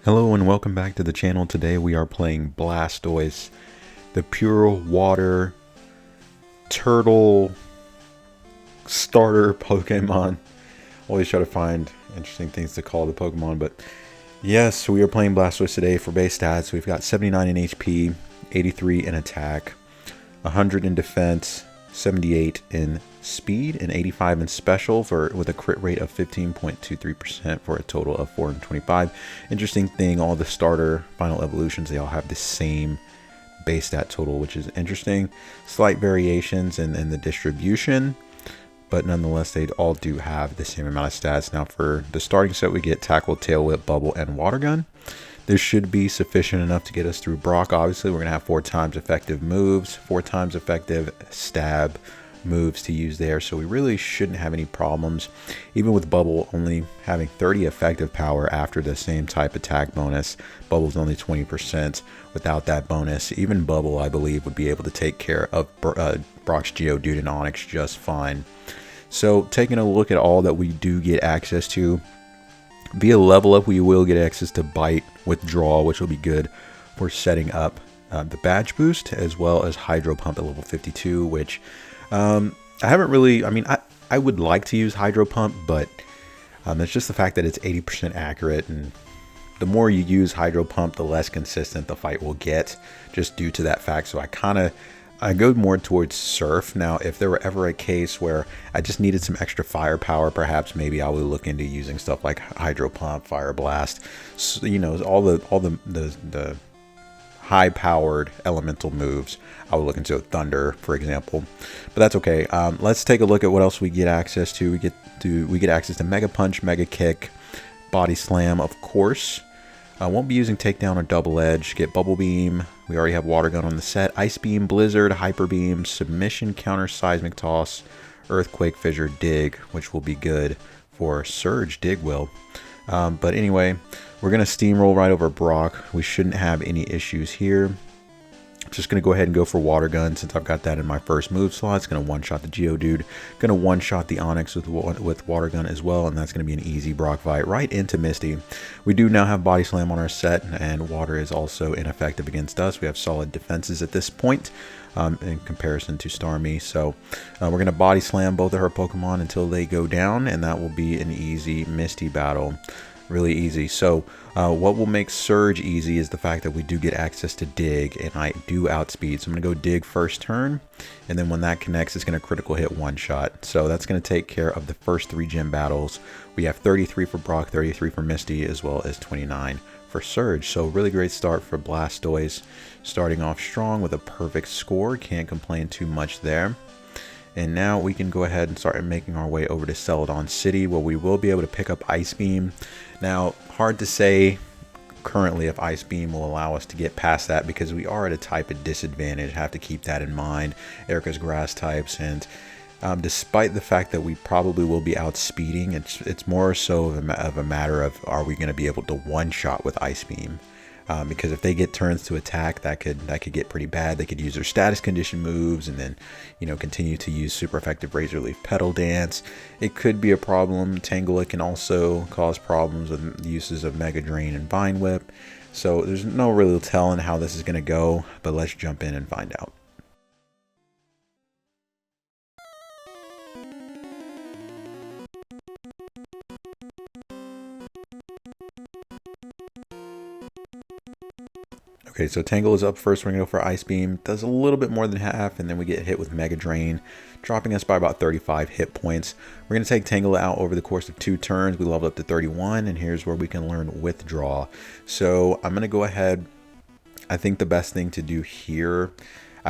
Hello and welcome back to the channel. Today we are playing Blastoise, the pure water turtle starter Pokemon. Always try to find interesting things to call the Pokemon, but yes, we are playing Blastoise today for base stats. We've got 79 in HP, 83 in attack, 100 in defense, 78 in speed, and 85 in special with a crit rate of 15.23% for a total of 425. Interesting thing, all the starter final evolutions, they all have the same base stat total, which is interesting. Slight variations in the distribution, but nonetheless they all do have the same amount of stats. Now for the starting set, we get Tackle, Tail Whip, Bubble, and Water Gun. This should be sufficient enough to get us through Brock. Obviously, we're going to have 4 times effective moves, 4 times effective stab moves to use there, so we really shouldn't have any problems. Even with Bubble only having 30 effective power after the same type attack bonus, Bubble's only 20% without that bonus. Even Bubble, I believe, would be able to take care of Brock's Geodude and Onix just fine. So taking a look at all that we do get access to, via level up, we will get access to Bite, Withdraw, which will be good for setting up the badge boost, as well as Hydro Pump at level 52, which I haven't really, I would like to use Hydro Pump, but it's just the fact that it's 80% accurate, and the more you use Hydro Pump, the less consistent the fight will get, just due to that fact. So I go more towards Surf. Now, if there were ever a case where I just needed some extra firepower, perhaps maybe I would look into using stuff like Hydro Pump, Fire Blast, so, you know, all the high-powered elemental moves. I would look into Thunder, for example, but that's okay. Let's take a look at what else we get access to. We get access to Mega Punch, Mega Kick, Body Slam, of course. I won't be using Takedown or Double Edge. Get Bubble Beam. We already have Water Gun on the set. Ice Beam, Blizzard, Hyper Beam, Submission, Counter, Seismic Toss, Earthquake, Fissure, Dig, which will be good for Surge. Dig will. But anyway, we're going to steamroll right over Brock. We shouldn't have any issues here. Just going to go ahead and go for Water Gun since I've got that in my first move slot. It's going to one-shot the Geodude. Going to one-shot the Onix with Water Gun as well, and that's going to be an easy Brock fight right into Misty. We do now have Body Slam on our set, and Water is also ineffective against us. We have solid defenses at this point in comparison to Starmie. So we're going to Body Slam both of her Pokemon until they go down, and that will be an easy Misty battle. Really easy. So what will make Surge easy is the fact that we do get access to Dig, and I do outspeed. So I'm going to go Dig first turn, and then when that connects, it's going to critical hit one shot. So that's going to take care of the first 3 gym battles. We have 33 for Brock, 33 for Misty, as well as 29 for Surge. So really great start for Blastoise, starting off strong with a perfect score. Can't complain too much there. And now we can go ahead and start making our way over to Celadon City, where we will be able to pick up Ice Beam. Now, hard to say currently if Ice Beam will allow us to get past that, because we are at a type of disadvantage. Have to keep that in mind. Erika's grass types, and despite the fact that we probably will be outspeeding, it's more so of a matter of, are we going to be able to one-shot with Ice Beam? Because if they get turns to attack, that could get pretty bad. They could use their status condition moves and then, you know, continue to use super effective Razor Leaf Petal Dance. It could be a problem. Tangela can also cause problems with the uses of Mega Drain and Vine Whip. So there's no real telling how this is going to go, but let's jump in and find out. Okay, so Tangle is up first. We're going to go for Ice Beam. Does a little bit more than half, and then we get hit with Mega Drain, dropping us by about 35 hit points. We're going to take Tangle out over the course of 2 turns. We leveled up to 31, and here's where we can learn Withdraw. So I'm going to go ahead. I think the best thing to do here,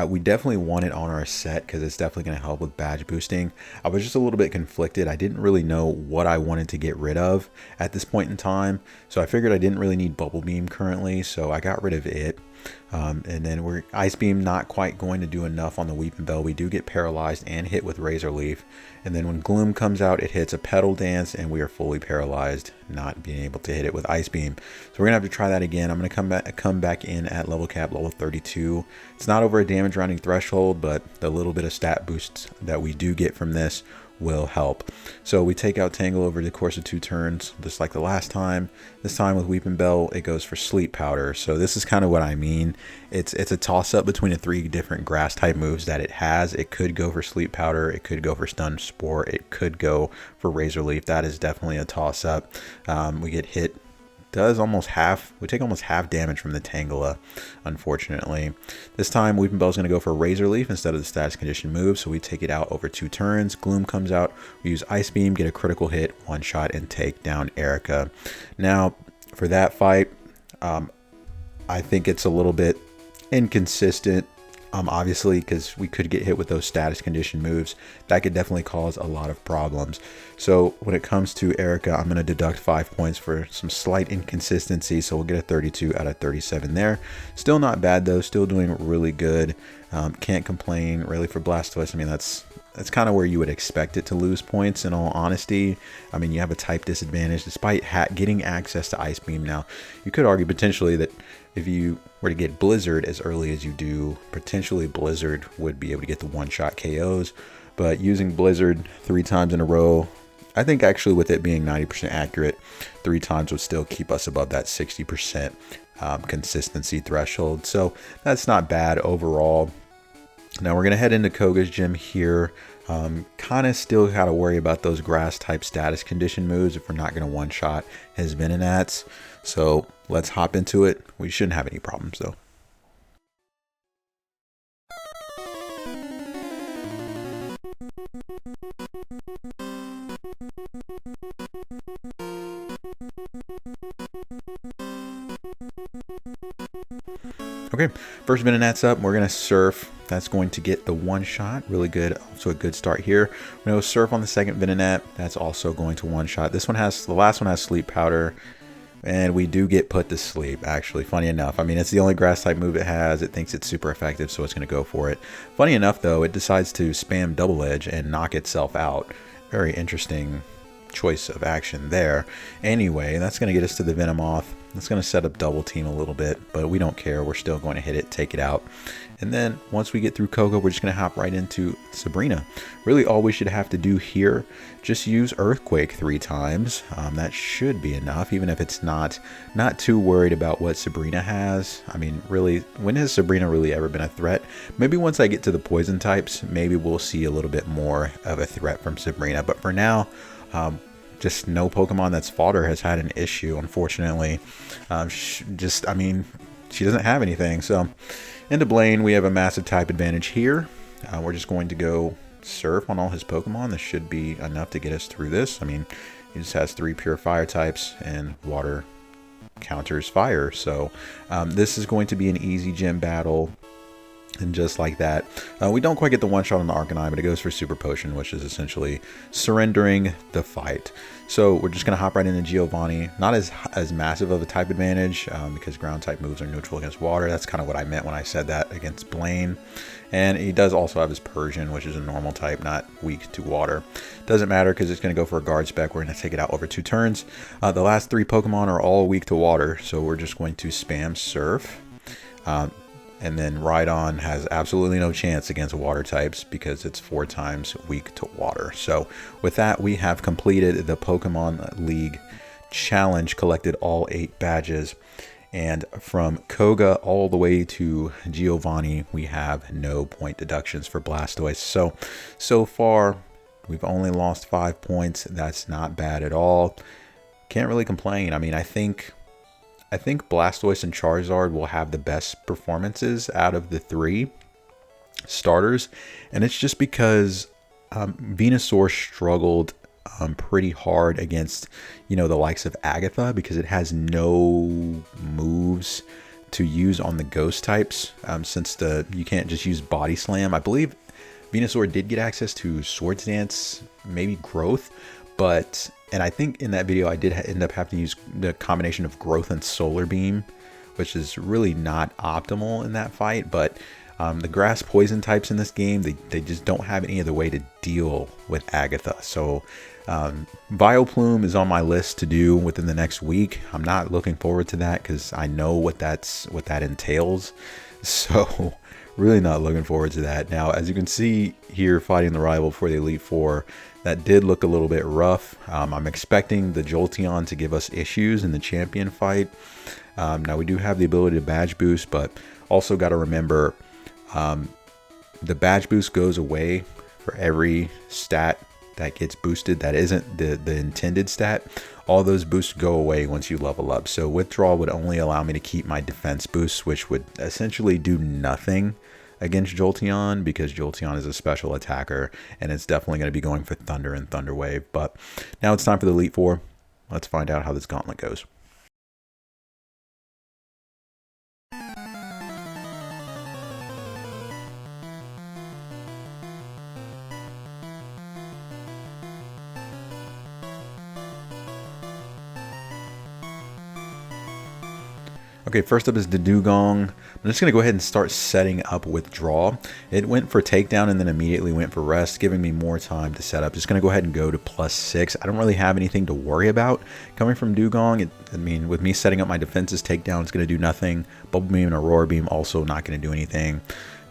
we definitely want it on our set because it's definitely going to help with badge boosting. I was just a little bit conflicted. I didn't really know what I wanted to get rid of at this point in time. So I figured I didn't really need Bubble Beam currently, so I got rid of it. And then Ice Beam not quite going to do enough on the Weeping Bell. We do get paralyzed and hit with Razor Leaf. And then when Gloom comes out, it hits a Petal Dance and we are fully paralyzed, not being able to hit it with Ice Beam. So we're going to have to try that again. I'm going to come back in at level cap, level 32. It's not over a damage rounding threshold, but the little bit of stat boosts that we do get from this will help. So we take out Tangle over the course of 2 turns, just like the last time. This time with Weeping Bell, it goes for Sleep Powder. So this is kind of what I mean. It's a toss-up between the 3 different grass type moves that it has. It could go for Sleep Powder, it could go for Stun Spore, it could go for Razor Leaf. That is definitely a toss-up. We get hit. We take almost half damage from the Tangela, unfortunately. This time, Weeping Bell is going to go for Razor Leaf instead of the status condition move, so we take it out over 2 turns. Gloom comes out, we use Ice Beam, get a critical hit, 1-shot, and take down Erika. Now, for that fight, I think it's a little bit inconsistent. Obviously, because we could get hit with those status condition moves. That could definitely cause a lot of problems. So when it comes to Erika, I'm going to deduct 5 points for some slight inconsistency. So we'll get a 32 out of 37 there. Still not bad though. Still doing really good. Can't complain really for Blastoise. I mean, that's kind of where you would expect it to lose points, in all honesty. I mean, you have a type disadvantage despite getting access to Ice Beam. Now, you could argue potentially that if you were to get Blizzard as early as you do, potentially Blizzard would be able to get the 1-shot KOs. But using Blizzard 3 times in a row, I think actually with it being 90% accurate, 3 times would still keep us above that 60% consistency threshold. So that's not bad overall. Now we're going to head into Koga's gym here. Kind of still got to worry about those grass type status condition moves if we're not going to 1-shot his Venonats. So let's hop into it. We shouldn't have any problems though. Okay, first Venonat's up. We're going to Surf. That's going to get the 1-shot. Really good. Also a good start here. We're going to Surf on the second Venonat. That's also going to 1-shot. The last one has Sleep Powder. And we do get put to sleep, actually, funny enough. I mean, it's the only grass type move it has. It thinks it's super effective, so it's going to go for it. Funny enough, though, it decides to spam Double Edge and knock itself out. Very interesting choice of action there. Anyway, that's going to get us to the Venomoth. That's going to set up Double Team a little bit, but we don't care. We're still going to hit it, take it out. And then once we get through Koga, we're just going to hop right into Sabrina. Really all we should have to do here, just use Earthquake 3 times. That should be enough, even if it's not too worried about what Sabrina has. I mean, really, when has Sabrina really ever been a threat? Maybe once I get to the poison types, maybe we'll see a little bit more of a threat from Sabrina. But for now, just no Pokemon that's fought her has had an issue, unfortunately. She doesn't have anything. So into Blaine, we have a massive type advantage here. We're just going to go Surf on all his Pokemon. This should be enough to get us through this. I mean, he just has 3 pure fire types and water counters fire. So this is going to be an easy gym battle. And just like that, we don't quite get the 1-shot on the Arcanine, but it goes for Super Potion, which is essentially surrendering the fight. So we're just going to hop right into Giovanni. Not as massive of a type advantage because ground type moves are neutral against water. That's kind of what I meant when I said that against Blaine. And he does also have his Persian, which is a normal type, not weak to water. Doesn't matter because it's going to go for a guard spec. We're going to take it out over 2 turns. The last 3 Pokemon are all weak to water, so we're just going to spam Surf. And then Rhydon has absolutely no chance against water types because it's 4 times weak to water. So with that, we have completed the Pokemon League Challenge, collected all 8 badges. And from Koga all the way to Giovanni, we have no point deductions for Blastoise. So far, we've only lost 5 points. That's not bad at all. Can't really complain. I mean, I think Blastoise and Charizard will have the best performances out of the 3 starters. And it's just because Venusaur struggled pretty hard against, the likes of Agatha because it has no moves to use on the ghost types since you can't just use Body Slam. I believe Venusaur did get access to Swords Dance, maybe Growth, and I think in that video I did end up having to use the combination of Growth and Solar Beam, which is really not optimal in that fight. But the grass poison types in this game, they just don't have any other way to deal with Agatha. So Vileplume is on my list to do within the next week. I'm not looking forward to that because I know what that entails. So Really not looking forward to that. Now, as you can see here, fighting the rival for the Elite Four, that did look a little bit rough. I'm expecting the Jolteon to give us issues in the champion fight. Now, we do have the ability to badge boost, but also got to remember the badge boost goes away for every stat that gets boosted that isn't the intended stat. All those boosts go away once you level up. So withdrawal would only allow me to keep my defense boosts, which would essentially do nothing against Jolteon, because Jolteon is a special attacker and it's definitely going to be going for Thunder and Thunder Wave. But now it's time for the Elite Four. Let's find out how this gauntlet goes. Okay, first up is the Dugong. I'm just going to go ahead and start setting up Withdraw. It went for Takedown and then immediately went for Rest, giving me more time to set up. Just going to go ahead and go to +6. I don't really have anything to worry about coming from Dugong. I mean, with me setting up my defenses, Takedown is going to do nothing. Bubble Beam and Aurora Beam also not going to do anything.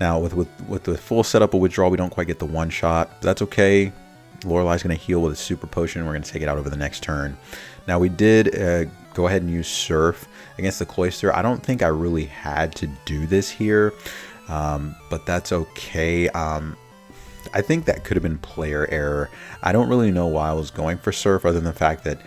Now, with the full setup of Withdraw, we don't quite get the one shot. That's okay. Lorelai's going to heal with a Super Potion. We're going to take it out over the next turn. Now, we did go ahead and use Surf against the Cloyster. I don't think I really had to do this here, but that's okay. I think that could have been player error. I don't really know why I was going for Surf, other than the fact that,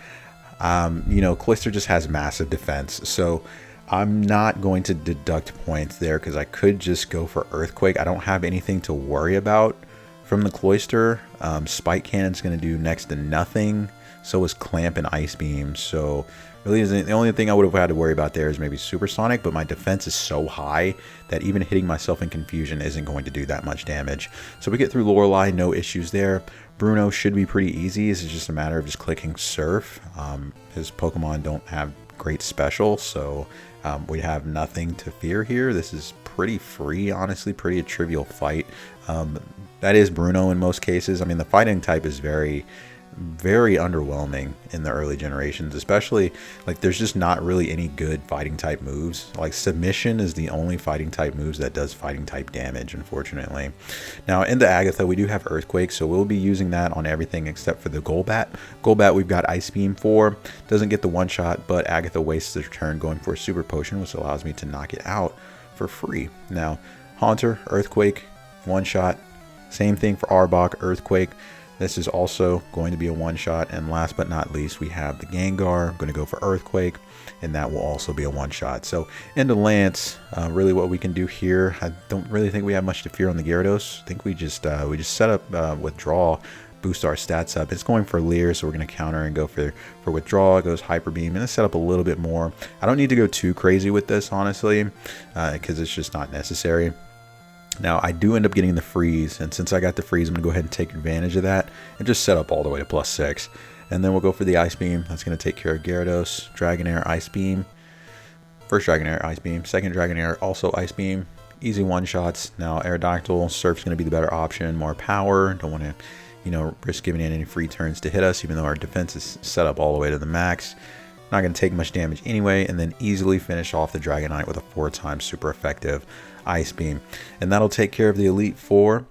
you know, Cloyster just has massive defense. So I'm not going to deduct points there because I could just go for Earthquake. I don't have anything to worry about from the Cloyster. Spike Cannon's going to do next to nothing. So is Clamp and Ice Beam. So really, the only thing I would have had to worry about there is maybe Supersonic, but my defense is so high that even hitting myself in confusion isn't going to do that much damage. So we get through Lorelei, no issues there. Bruno should be pretty easy. It's just a matter of just clicking Surf. His Pokemon don't have great special, so we have nothing to fear here. This is pretty free, honestly, pretty a trivial fight. That is Bruno in most cases. I mean, the fighting type is very underwhelming in the early generations, especially like there's just not really any good fighting type moves. Like Submission is the only fighting type moves that does fighting type damage, unfortunately. Now in the Agatha, we do have Earthquake, so we'll be using that on everything except for the Golbat. Golbat we've got Ice Beam for, doesn't get the one shot, but Agatha wastes her turn going for a Super Potion, which allows me to knock it out for free. Now Haunter, Earthquake, one shot. Same thing for Arbok, Earthquake. This is also going to be a one-shot. And last but not least, we have the Gengar. I'm going to go for Earthquake, and that will also be a one-shot. So into Lance, really what we can do here, I don't really think we have much to fear on the Gyarados. I think we just set up Withdraw, boost our stats up. It's going for Leer, so we're going to counter and go for Withdraw. It goes Hyper Beam, and it's set up a little bit more. I don't need to go too crazy with this, honestly, because it's just not necessary. Now, I do end up getting the freeze, and since I got the freeze, I'm going to go ahead and take advantage of that and just set up all the way to +6. And then we'll go for the Ice Beam. That's going to take care of Gyarados. Dragonair, Ice Beam. First Dragonair, Ice Beam. Second Dragonair, also Ice Beam. Easy one-shots. Now, Aerodactyl, Surf's going to be the better option. More power. Don't want to, you know, risk giving in any free turns to hit us, even though our defense is set up all the way to the max. Not going to take much damage anyway, and then easily finish off the Dragonite with a 4-time super effective Ice Beam. And that'll take care of the Elite Four.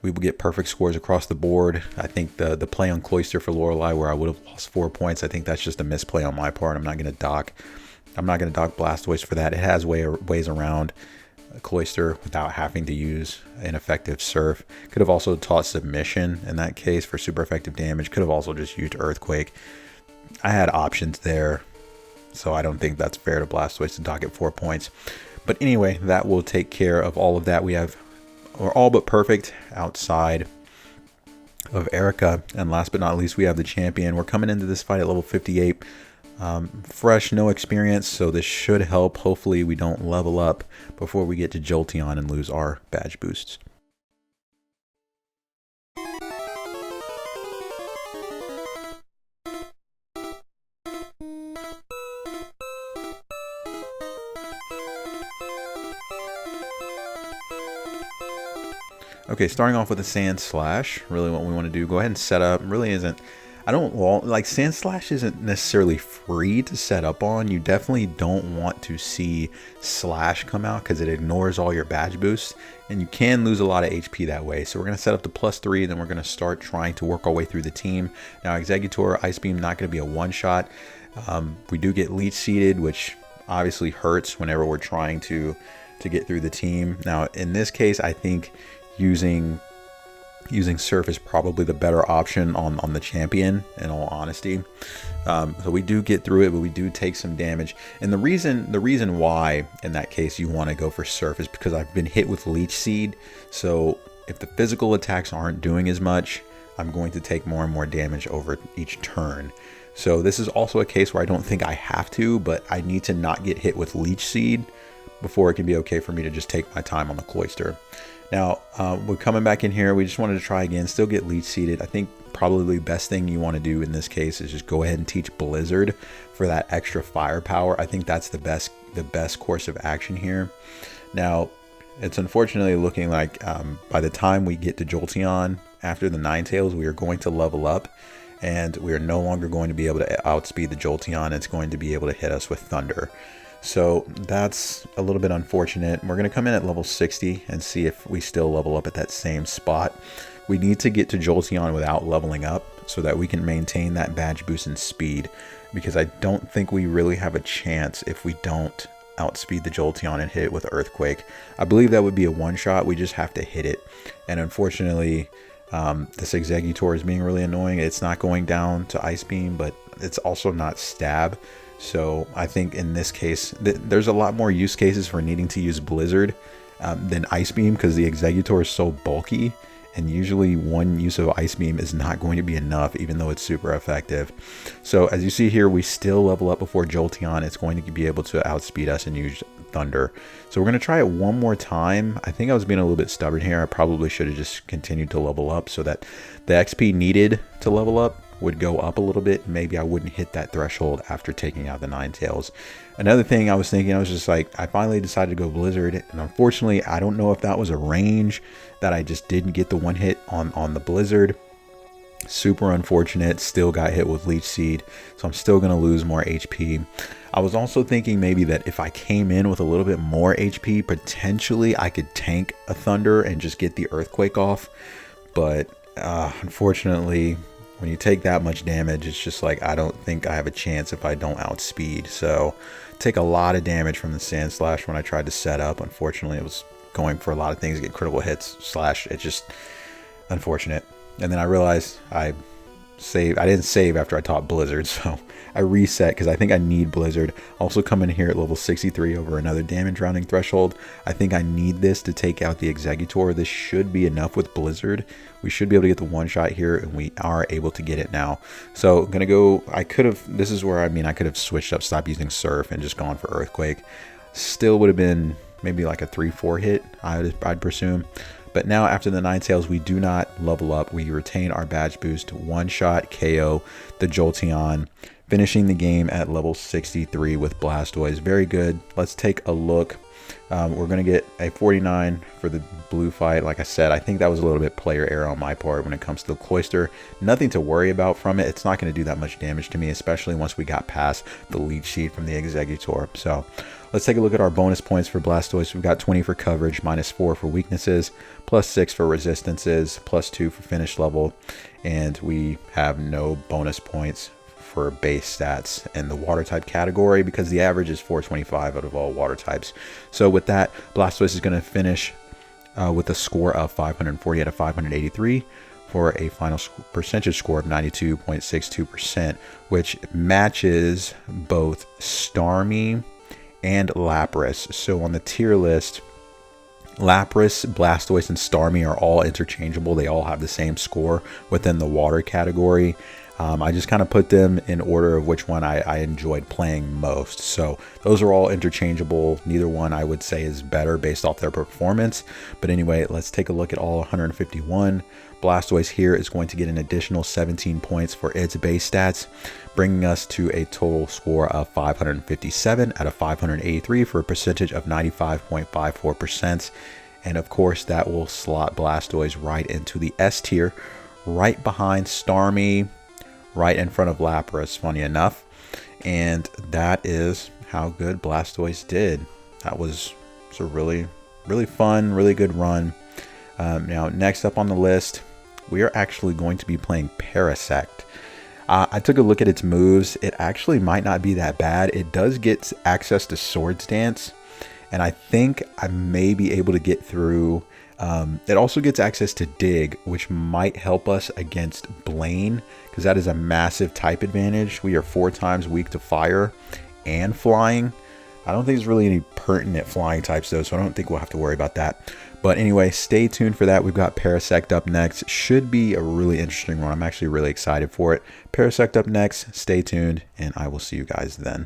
We will get perfect scores across the board. I think the play on Cloyster for Lorelei, where I would have lost 4 points, I think that's just a misplay on my part. I'm not going to dock Blastoise for that. It has ways around Cloyster without having to use Ineffective Surf. Could have also taught Submission in that case for super effective damage. Could have also just used Earthquake. I had options there, so I don't think that's fair to Blastoise to dock at 4 points. But anyway, that will take care of all of that. We're all but perfect outside of Erika. And last but not least, we have the champion. We're coming into this fight at level 58. Fresh, no experience, so this should help. Hopefully we don't level up before we get to Jolteon and lose our badge boosts. Okay, starting off with the Sand Slash. Really what we want to do, go ahead and set up. Really isn't, I I don't want, like, Sand Slash isn't necessarily free to set up on. You definitely don't want to see Slash come out because it ignores all your badge boosts, and you can lose a lot of HP that way. So we're going to set up the +3, then we're going to start trying to work our way through the team. Now, Exeggutor, Ice Beam, not going to be a one-shot. We do get Leech Seeded, which obviously hurts whenever we're trying to get through the team. Now, in this case, I think using Surf is probably the better option on the champion, in all honesty. So we do get through it, but we do take some damage. And the reason why in that case you want to go for Surf is because I've been hit with Leech Seed. So if the physical attacks aren't doing as much, I'm going to take more and more damage over each turn. So this is also a case where I don't think I have to, but I need to not get hit with Leech Seed before it can be okay for me to just take my time on the Cloyster. Now, we're coming back in here. We just wanted to try again, still get Leech Seeded. I think probably the best thing you want to do in this case is just go ahead and teach Blizzard for that extra firepower. I think that's the best course of action here. Now, it's unfortunately looking like by the time we get to Jolteon, after the Ninetales, we are going to level up, and we are no longer going to be able to outspeed the Jolteon. It's going to be able to hit us with Thunder. So that's a little bit unfortunate. We're going to come in at level 60 and see if we still level up at that same spot. We need to get to Jolteon without leveling up so that we can maintain that badge boost and speed, because I don't think we really have a chance if we don't outspeed the Jolteon and hit it with Earthquake. I believe that would be a one-shot. We just have to hit it. And unfortunately, this Exeggutor is being really annoying. It's not going down to Ice Beam, but it's also not Stab. So I think in this case, there's a lot more use cases for needing to use Blizzard than Ice Beam, because the Exeggutor is so bulky, and usually one use of Ice Beam is not going to be enough, even though it's super effective. So as you see here, we still level up before Jolteon. It's going to be able to outspeed us and use Thunder. So we're going to try it one more time. I think I was being a little bit stubborn here. I probably should have just continued to level up so that the XP needed to level up would go up a little bit. Maybe I wouldn't hit that threshold after taking out the Ninetales. Another thing I was thinking, I was just like, I finally decided to go Blizzard, and unfortunately, I don't know if that was a range that I just didn't get the one hit on the Blizzard. Super unfortunate. Still got hit with Leech Seed, so I'm still going to lose more HP. I was also thinking maybe that if I came in with a little bit more HP, potentially I could tank a Thunder and just get the Earthquake off. But unfortunately, when you take that much damage, it's just like, I don't think I have a chance if I don't outspeed. So take a lot of damage from the Sand Slash when I tried to set up. Unfortunately, it was going for a lot of things to get critical hits. Slash, it's just unfortunate. And then I realized I didn't save after I taught Blizzard, so I reset because I think I need Blizzard. Also come in here at level 63 over another damage rounding threshold. I think I need this to take out the Exeggutor. This should be enough with Blizzard. We should be able to get the one shot here, and we are able to get it now. So I'm gonna go, this is where, I could have switched up, stopped using Surf, and just gone for Earthquake. Still would have been maybe like a 3-4 hit, I'd presume. But now after the Ninetales, we do not level up. We retain our badge boost, one shot KO the Jolteon, finishing the game at level 63 with Blastoise. Very good. Let's take a look. We're going to get a 49 for the blue fight. Like I said, I think that was a little bit player error on my part when it comes to the Cloyster. Nothing to worry about from it. It's not going to do that much damage to me, especially once we got past the Leech Seed from the Exeggutor. So let's take a look at our bonus points for Blastoise. We've got 20 for coverage, -4 for weaknesses, +6 for resistances, +2 for finish level, and we have no bonus points for base stats in the water type category because the average is 425 out of all water types. So with that, Blastoise is going to finish with a score of 540 out of 583 for a final percentage score of 92.62%, which matches both Starmie and Lapras. So on the tier list, Lapras, Blastoise, and Starmie are all interchangeable. They all have the same score within the water category. I just kind of put them in order of which one I enjoyed playing most. So those are all interchangeable. Neither one I would say is better based off their performance. But anyway, let's take a look at all 151. Blastoise here is going to get an additional 17 points for its base stats, bringing us to a total score of 557 out of 583 for a percentage of 95.54%. And of course, that will slot Blastoise right into the S tier, right behind Starmie, right in front of Lapras, funny enough. And that is how good Blastoise did. That was a really, really fun, really good run. Now, next up on the list, we are actually going to be playing Parasect. I took a look at its moves. It actually might not be that bad. It does get access to Swords Dance, and I think I may be able to get through. It also gets access to Dig, which might help us against Blaine, because that is a massive type advantage. We are 4 times weak to fire and flying. I don't think there's really any pertinent flying types though, so I don't think we'll have to worry about that. But anyway, stay tuned for that. We've got Parasect up next. Should be a really interesting one. I'm actually really excited for it. Parasect up next. Stay tuned, and I will see you guys then.